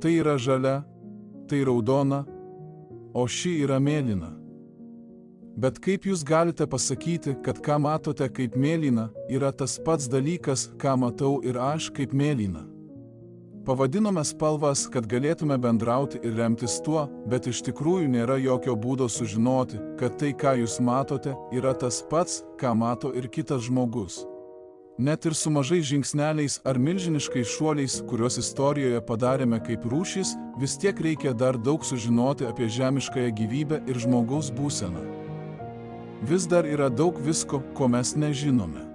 Tai yra žalia, tai raudona, o ši yra mėlyna. Bet kaip jūs galite pasakyti, kad ką matote kaip mėlyna, yra tas pats dalykas, ką matau ir aš kaip mėlyna? Pavadinome spalvas, kad galėtume bendrauti ir remtis tuo, bet iš tikrųjų nėra jokio būdo sužinoti, kad tai, ką jūs matote, yra tas pats, ką mato ir kitas žmogus. Net ir su mažais žingsneliais ar milžiniškais šuoliais, kuriuos istorijoje padarėme kaip rūšys, vis tiek reikia dar daug sužinoti apie žemiškąją gyvybę ir žmogaus būseną. Vis dar yra daug visko, ko mes nežinome.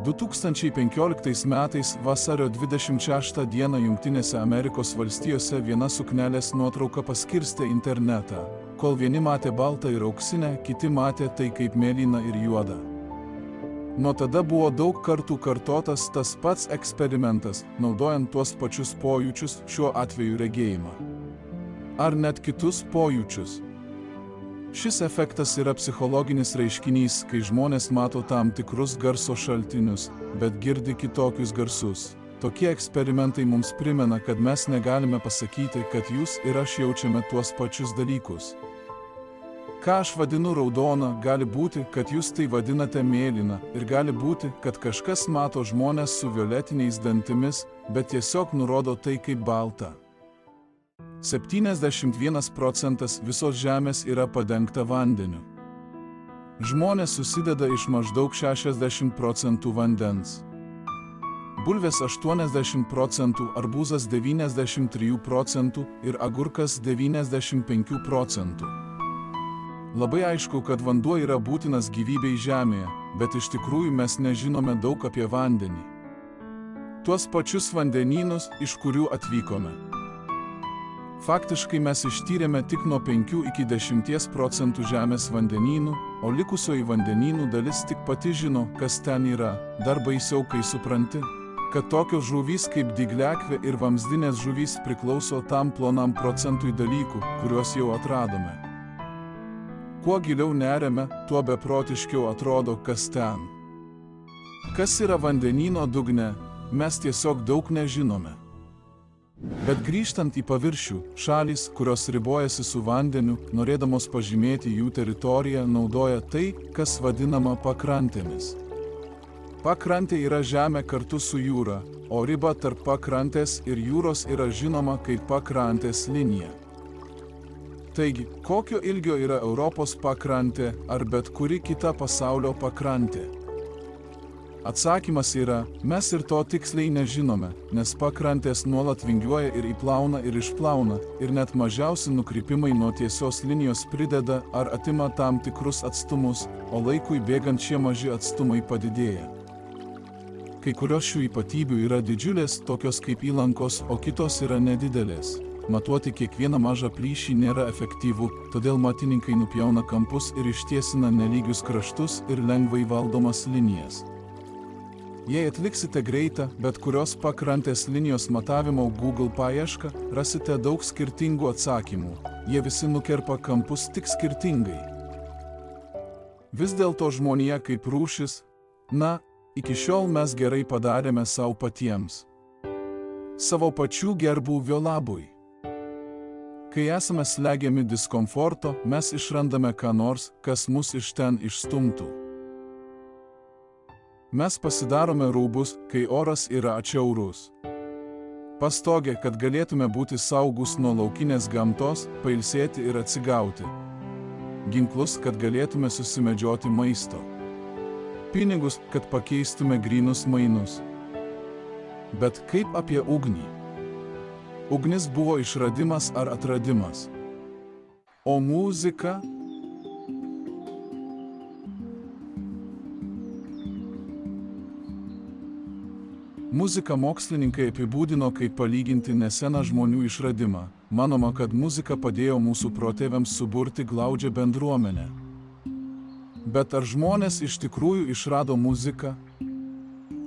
2015 metais vasario 26 dieną Jungtinėse Amerikos valstijose viena suknelės nuotrauka paskirstė internetą. Kol vieni matė baltą ir auksinę, kiti matė tai kaip mėlyną ir juodą. Nuo tada buvo daug kartų kartotas tas pats eksperimentas, naudojant tuos pačius pojūčius, šiuo atveju regėjimą. Ar net kitus pojūčius. Šis efektas yra psichologinis reiškinys, kai žmonės mato tam tikrus garso šaltinius, bet girdi kitokius garsus. Tokie eksperimentai mums primena, kad mes negalime pasakyti, kad jūs ir aš jaučiame tuos pačius dalykus. Ką aš vadinu raudona, gali būti, kad jūs tai vadinate mėlyna, ir gali būti, kad kažkas mato žmones su violetiniais dantimis, bet tiesiog nurodo tai kaip balta. 71% visos žemės yra padengta vandeniu. Žmonės susideda iš maždaug 60% vandens. Bulvės 80%, arbūzas 93% ir agurkas 95%. Labai aišku, kad vanduo yra būtinas gyvybei žemėje, bet iš tikrųjų mes nežinome daug apie vandenį. Tuos pačius vandenynus, iš kurių atvykome. Faktiškai mes ištyrėme tik nuo 5 iki 10% žemės vandenynų, o likusioji vandenynų dalis tik pati žino, kas ten yra. Dar baisiau, kai supranti, kad tokios žuvys kaip dygliakvė ir vamzdinės žuvys priklauso tam plonam procentui dalykų, kuriuos jau atradome. Kuo giliau neriame, tuo beprotiškiau atrodo, kas ten. Kas yra vandenyno dugne, mes tiesiog daug nežinome. Bet grįžtant į paviršių, šalys, kurios ribojasi su vandeniu, norėdamos pažymėti jų teritoriją, naudoja tai, kas vadinama pakrantėmis. Pakrantė yra žemė kartu su jūra, o riba tarp pakrantės ir jūros yra žinoma kaip pakrantės linija. Taigi, kokio ilgio yra Europos pakrantė ar bet kuri kita pasaulio pakrantė? Atsakymas yra, mes ir to tiksliai nežinome, nes pakrantės nuolat vingiuoja ir įplauna ir išplauna, ir net mažiausi nukrypimai nuo tiesos linijos prideda ar atima tam tikrus atstumus, o laikui bėgant šie maži atstumai padidėja. Kai kurios šių ypatybių yra didžiulės, tokios kaip įlankos, o kitos yra nedidelės. Matuoti kiekvieną mažą plyšį nėra efektyvu, todėl matininkai nupjauna kampus ir ištiesina nelygius kraštus ir lengvai valdomas linijas. Jei atliksite greitą, bet kurios pakrantės linijos matavimo Google paiešką, rasite daug skirtingų atsakymų. Jie visi nukerpa kampus tik skirtingai. Vis dėlto žmonija kaip rūšis, iki šiol mes gerai padarėme savo patiems. Savo pačių gerbūvio labui. Kai esame slegiami diskomforto, mes išrandame ką nors, kas mus iš ten išstumtų. Mes pasidarome rūbus, kai oras yra atšiaurus. Pastogė, kad galėtume būti saugus nuo laukinės gamtos, pailsėti ir atsigauti. Ginklus, kad galėtume susimedžioti maisto. Pinigus, kad pakeistume grynus mainus. Bet kaip apie ugnį? Ugnis buvo išradimas ar atradimas? O muzika? Muziką mokslininkai apibūdino kaip palyginti neseną žmonių išradimą. Manoma, kad muzika padėjo mūsų protėviams suburti glaudžią bendruomenę. Bet ar žmonės iš tikrųjų išrado muziką?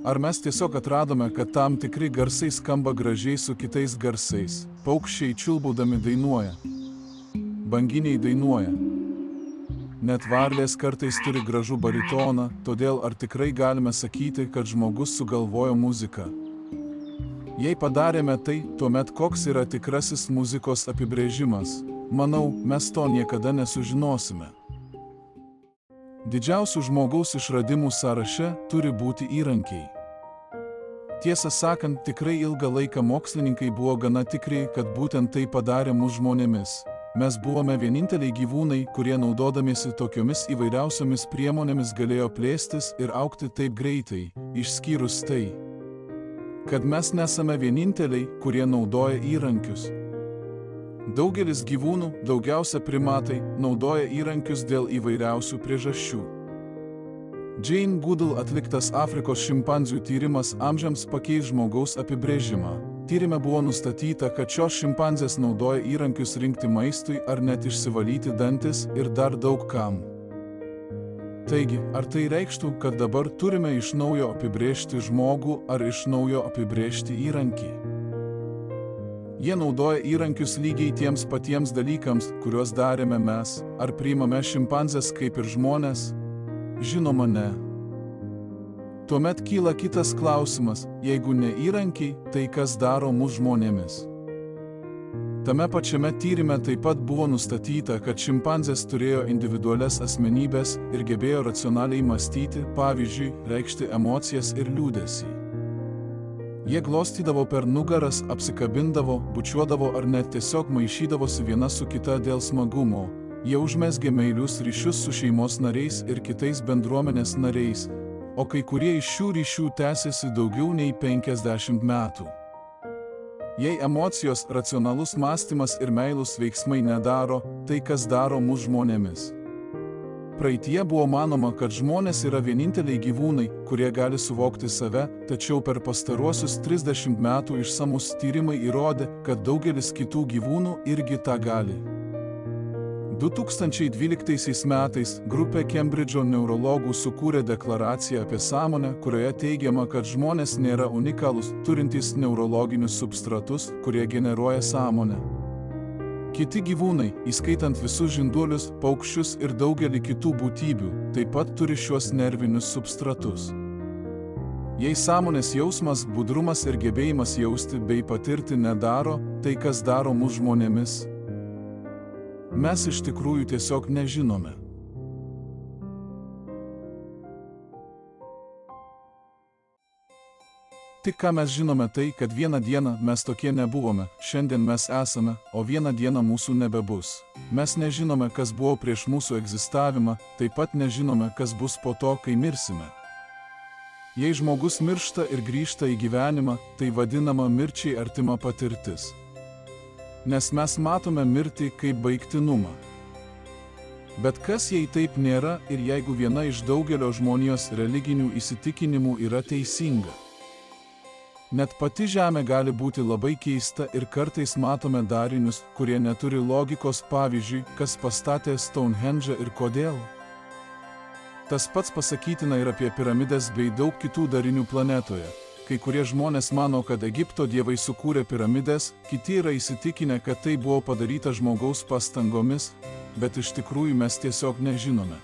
Ar mes tiesiog atradome, kad tam tikri garsai skamba gražiai su kitais garsais? Paukščiai čiulbaudami dainuoja. Banginiai dainuoja. Net varlės kartais turi gražų baritoną, todėl ar tikrai galime sakyti, kad žmogus sugalvojo muziką? Jei padarėme tai, tuomet koks yra tikrasis muzikos apibrėžimas? Manau, mes to niekada nesužinosime. Didžiausių žmogaus išradimų sąraše turi būti įrankiai. Tiesą sakant, tikrai ilgą laiką mokslininkai buvo gana tikri, kad būtent tai padarė mus žmonėmis. Mes buvome vieninteliai gyvūnai, kurie naudodamiesi tokiomis įvairiausiomis priemonėmis galėjo plėstis ir augti taip greitai, išskyrus tai, kad mes nesame vieninteliai, kurie naudoja įrankius. Daugelis gyvūnų, daugiausia primatai, naudoja įrankius dėl įvairiausių priežasčių. Jane Goodall atliktas Afrikos šimpanzių tyrimas amžiams pakeis žmogaus apibrėžimą. Tyrime buvo nustatyta, kad šios šimpanzės naudoja įrankius rinkti maistui ar net išsivalyti dantis ir dar daug kam. Taigi, ar tai reikštų, kad dabar turime iš naujo apibrėžti žmogų ar iš naujo apibrėžti įrankį? Jie naudoja įrankius lygiai tiems patiems dalykams, kuriuos darėme mes, ar priimame šimpanzės kaip ir žmonės? Žinoma, ne. Tuomet kyla kitas klausimas, jeigu ne įrankiai, tai kas daro mus žmonėmis? Tame pačiame tyrime taip pat buvo nustatyta, kad šimpanzės turėjo individualias asmenybės ir gebėjo racionaliai mąstyti, pavyzdžiui, reikšti emocijas ir liūdesį. Jie glostydavo per nugaras, apsikabindavo, bučiuodavo ar net tiesiog maišydavosi viena su kita dėl smagumo. Jie užmezgė meilius ryšius su šeimos nariais ir kitais bendruomenės nariais, o kai kurie iš šių ryšių tęsiasi daugiau nei 50 metų. Jei emocijos, racionalus mąstymas ir meilūs veiksmai nedaro, tai kas daro mus žmonėmis? Praeitie buvo manoma, kad žmonės yra vieninteliai gyvūnai, kurie gali suvokti save, tačiau per pastaruosius 30 metų išsamus tyrimai įrodė, kad daugelis kitų gyvūnų irgi tą gali. 2012 metais grupė Kembridžo neurologų sukūrė deklaraciją apie sąmonę, kurioje teigiama, kad žmonės nėra unikalūs, turintys neurologinius substratus, kurie generuoja sąmonę. Kiti gyvūnai, įskaitant visus žinduolius, paukščius ir daugelį kitų būtybių, taip pat turi šiuos nervinius substratus. Jei sąmonės jausmas, budrumas ir gebėjimas jausti bei patirti nedaro, tai kas daro mus žmonėmis? Mes iš tikrųjų tiesiog nežinome. Tik ką mes žinome tai, kad vieną dieną mes tokie nebuvome, šiandien mes esame, o vieną dieną mūsų nebebus. Mes nežinome, kas buvo prieš mūsų egzistavimą, taip pat nežinome, kas bus po to, kai mirsime. Jei žmogus miršta ir grįžta į gyvenimą, tai vadinama mirčiai artima patirtis. Nes mes matome mirtį kaip baigtinumą. Bet kas jei taip nėra ir jeigu viena iš daugelio žmonijos religinių įsitikinimų yra teisinga? Net pati Žemė gali būti labai keista ir kartais matome darinius, kurie neturi logikos, pavyzdžiui, kas pastatė Stonehenge ir kodėl. Tas pats pasakytina ir apie piramidės bei daug kitų darinių planetoje. Kai kurie žmonės mano, kad Egipto dievai sukūrė piramidės, kiti yra įsitikinę, kad tai buvo padaryta žmogaus pastangomis, bet iš tikrųjų mes tiesiog nežinome.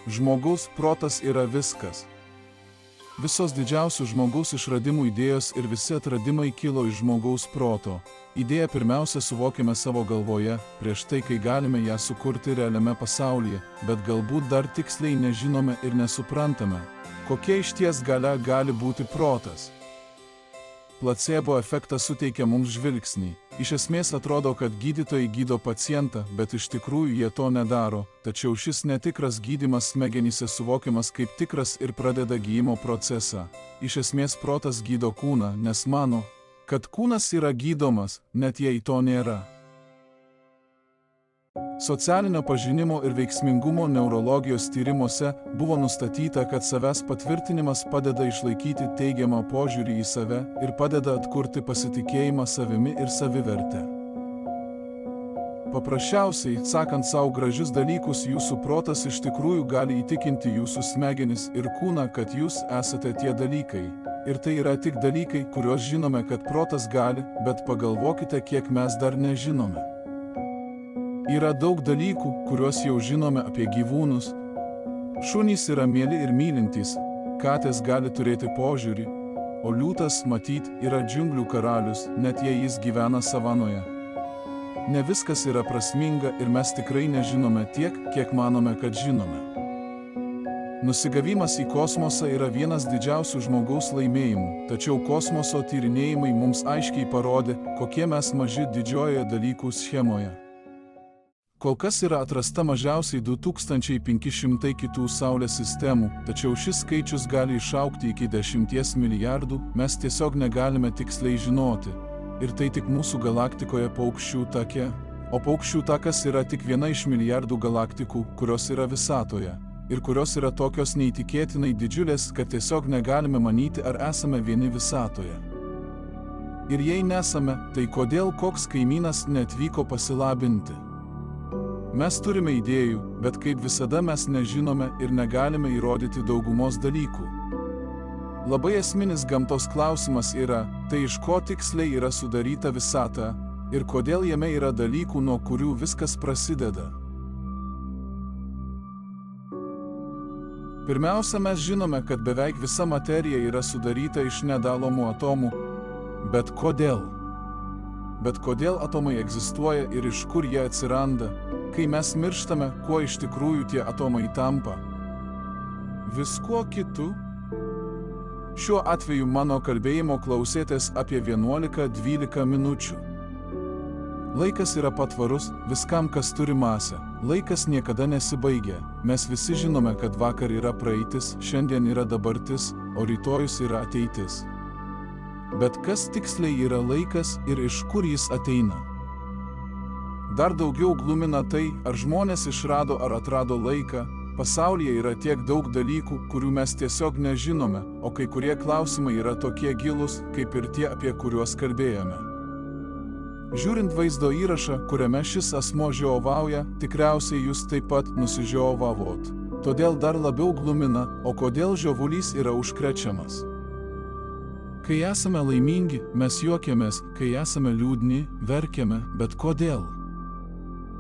Žmogaus protas yra viskas. Visos didžiausių žmogaus išradimų idėjos ir visi atradimai kilo iš žmogaus proto. Idėją pirmiausia suvokiame savo galvoje, prieš tai, kai galime ją sukurti realiame pasaulyje, bet galbūt dar tiksliai nežinome ir nesuprantame, kokia išties galia gali būti protas. Placebo efektas suteikia mums žvilgsnį. Iš esmės atrodo, kad gydytojai gydo pacientą, bet iš tikrųjų jie to nedaro, tačiau šis netikras gydymas smegenyse suvokiamas kaip tikras ir pradeda gydymo procesą. Iš esmės protas gydo kūną, nes mano, kad kūnas yra gydomas, net jei to nėra. Socialinio pažinimo ir veiksmingumo neurologijos tyrimuose buvo nustatyta, kad savęs patvirtinimas padeda išlaikyti teigiamą požiūrį į save ir padeda atkurti pasitikėjimą savimi ir savivertę. Paprasčiausiai, sakant savo gražius dalykus, jūsų protas iš tikrųjų gali įtikinti jūsų smegenis ir kūną, kad jūs esate tie dalykai. Ir tai yra tik dalykai, kuriuos žinome, kad protas gali, bet pagalvokite, kiek mes dar nežinome. Yra daug dalykų, kuriuos jau žinome apie gyvūnus. Šunys yra mieli ir mylintys, katės gali turėti požiūrį, o liūtas, matyt, yra džiunglių karalius, net jei jis gyvena savanoje. Ne viskas yra prasminga ir mes tikrai nežinome tiek, kiek manome, kad žinome. Nusigavimas į kosmosą yra vienas didžiausių žmogaus laimėjimų, tačiau kosmoso tyrinėjimai mums aiškiai parodė, kokie mes maži didžiojoje dalykų schemoje. Kol kas yra atrasta mažiausiai 2500 kitų Saulės sistemų, tačiau šis skaičius gali išaugti iki 10 milijardų, mes tiesiog negalime tiksliai žinoti. Ir tai tik mūsų galaktikoje Paukščių take. O Paukščių takas yra tik viena iš milijardų galaktikų, kurios yra visatoje. Ir kurios yra tokios neįtikėtinai didžiulės, kad tiesiog negalime manyti, ar esame vieni visatoje. Ir jei nesame, tai kodėl koks kaimynas neatvyko pasilabinti? Mes turime idėjų, bet kaip visada mes nežinome ir negalime įrodyti daugumos dalykų. Labai esminis gamtos klausimas yra, tai iš ko tiksliai yra sudaryta visata ir kodėl jame yra dalykų, nuo kurių viskas prasideda. Pirmiausia, mes žinome, kad beveik visa materija yra sudaryta iš nedalomų atomų. Bet kodėl? Bet kodėl atomai egzistuoja ir iš kur jie atsiranda? Kai mes mirštame, kuo iš tikrųjų tie atomai tampa? Viskuo kitu? Šiuo atveju mano kalbėjimo klausėtės apie 11-12 minučių. Laikas yra patvarus viskam, kas turi masę. Laikas niekada nesibaigia. Mes visi žinome, kad vakar yra praeitis, šiandien yra dabartis, o rytojus yra ateitis. Bet kas tiksliai yra laikas ir iš kur jis ateina? Dar daugiau glumina tai, ar žmonės išrado ar atrado laiką. Pasaulyje yra tiek daug dalykų, kurių mes tiesiog nežinome, o kai kurie klausimai yra tokie gilūs, kaip ir tie, apie kuriuos kalbėjome. Žiūrint vaizdo įrašą, kuriame šis asmo žiovauja, tikriausiai jūs taip pat nusižiovavot. Todėl dar labiau glumina, o kodėl žiovulys yra užkrečiamas. Kai esame laimingi, mes juokiamės, kai esame liūdni, verkiame, bet kodėl?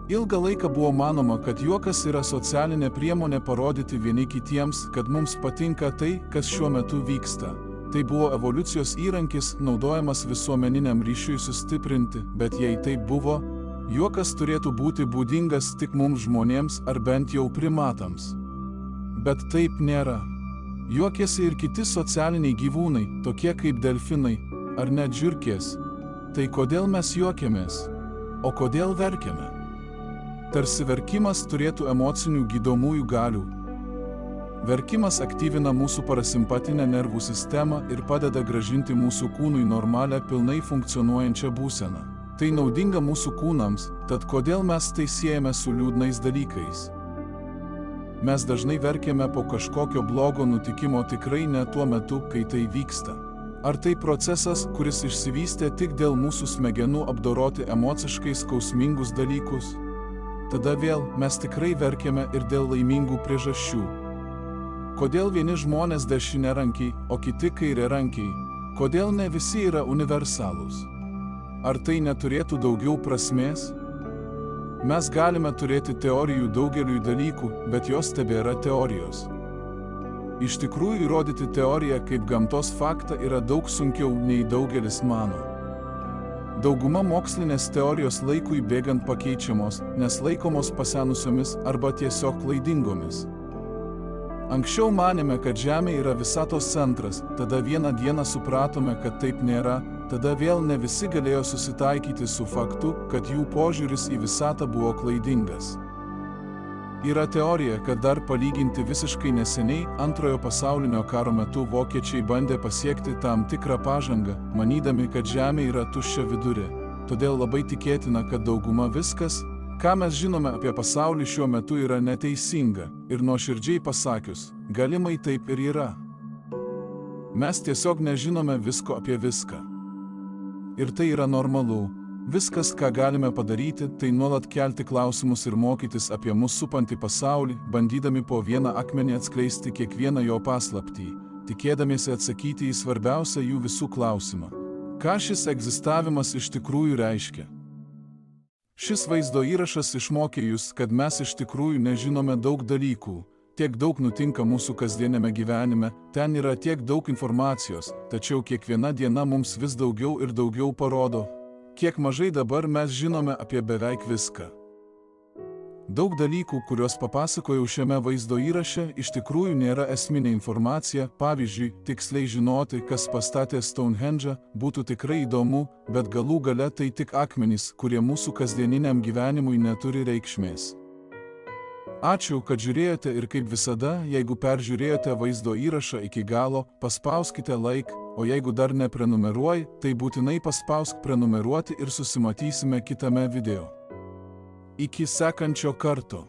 Ilgą laiką buvo manoma, kad juokas yra socialinė priemonė parodyti vieni kitiems, kad mums patinka tai, kas šiuo metu vyksta. Tai buvo evoliucijos įrankis, naudojamas visuomeniniam ryšiui sustiprinti, bet jei taip buvo, juokas turėtų būti būdingas tik mums žmonėms ar bent jau primatams. Bet taip nėra. Juokiasi ir kiti socialiniai gyvūnai, tokie kaip delfinai ar net žiurkės. Tai kodėl mes juokiamės? O kodėl verkiame? Tarsi verkimas turėtų emocinių gydomųjų galių. Verkimas aktyvina mūsų parasimpatinę nervų sistemą ir padeda grąžinti mūsų kūnui normalią, pilnai funkcionuojančią būseną. Tai naudinga mūsų kūnams, tad kodėl mes tai siejame su liūdnais dalykais? Mes dažnai verkiame po kažkokio blogo nutikimo, tikrai ne tuo metu, kai tai vyksta. Ar tai procesas, kuris išsivystė tik dėl mūsų smegenų apdoroti emociškai skausmingus dalykus? Tada vėl mes tikrai verkiame ir dėl laimingų priežasčių. Kodėl vieni žmonės dešiniarankiai, o kiti kairiarankiai? Kodėl ne visi yra universalūs? Ar tai neturėtų daugiau prasmės? Mes galime turėti teorijų daugeliui dalykų, bet jos tebėra teorijos. Iš tikrųjų įrodyti teoriją kaip gamtos faktą yra daug sunkiau nei daugelis mano. Dauguma mokslinės teorijos laikui bėgant pakeičiamos, nes laikomos pasenusiomis arba tiesiog klaidingomis. Anksčiau manėme, kad Žemė yra visatos centras, tada vieną dieną supratome, kad taip nėra, tada vėl ne visi galėjo susitaikyti su faktu, kad jų požiūris į visatą buvo klaidingas. Yra teorija, kad dar palyginti visiškai neseniai Antrojo pasaulinio karo metu vokiečiai bandė pasiekti tam tikrą pažangą, manydami, kad Žemė yra tuščia vidurė. Todėl labai tikėtina, kad dauguma viskas, ką mes žinome apie pasaulį šiuo metu, yra neteisinga, ir nuoširdžiai pasakius, galimai taip ir yra. Mes tiesiog nežinome visko apie viską. Ir tai yra normalu. Viskas, ką galime padaryti, tai nuolat kelti klausimus ir mokytis apie mus supantį pasaulį, bandydami po vieną akmenį atskleisti kiekvieną jo paslaptį, tikėdamiesi atsakyti į svarbiausią jų visų klausimą. Ką šis egzistavimas iš tikrųjų reiškia? Šis vaizdo įrašas išmokė jūs, kad mes iš tikrųjų nežinome daug dalykų. Tiek daug nutinka mūsų kasdienėme gyvenime, ten yra tiek daug informacijos, tačiau kiekviena diena mums vis daugiau ir daugiau parodo, kiek mažai dabar mes žinome apie beveik viską. Daug dalykų, kuriuos papasakojau šiame vaizdo įraše, iš tikrųjų nėra esminė informacija, pavyzdžiui, tiksliai žinoti, kas pastatė Stonehenge, būtų tikrai įdomu, bet galų gale tai tik akmenys, kurie mūsų kasdieniniam gyvenimui neturi reikšmės. Ačiū, kad žiūrėjote ir kaip visada, jeigu peržiūrėjote vaizdo įrašą iki galo, paspauskite like, o jeigu dar neprenumeruoji, tai būtinai paspausk prenumeruoti ir susimatysime kitame video. Iki sekančio karto.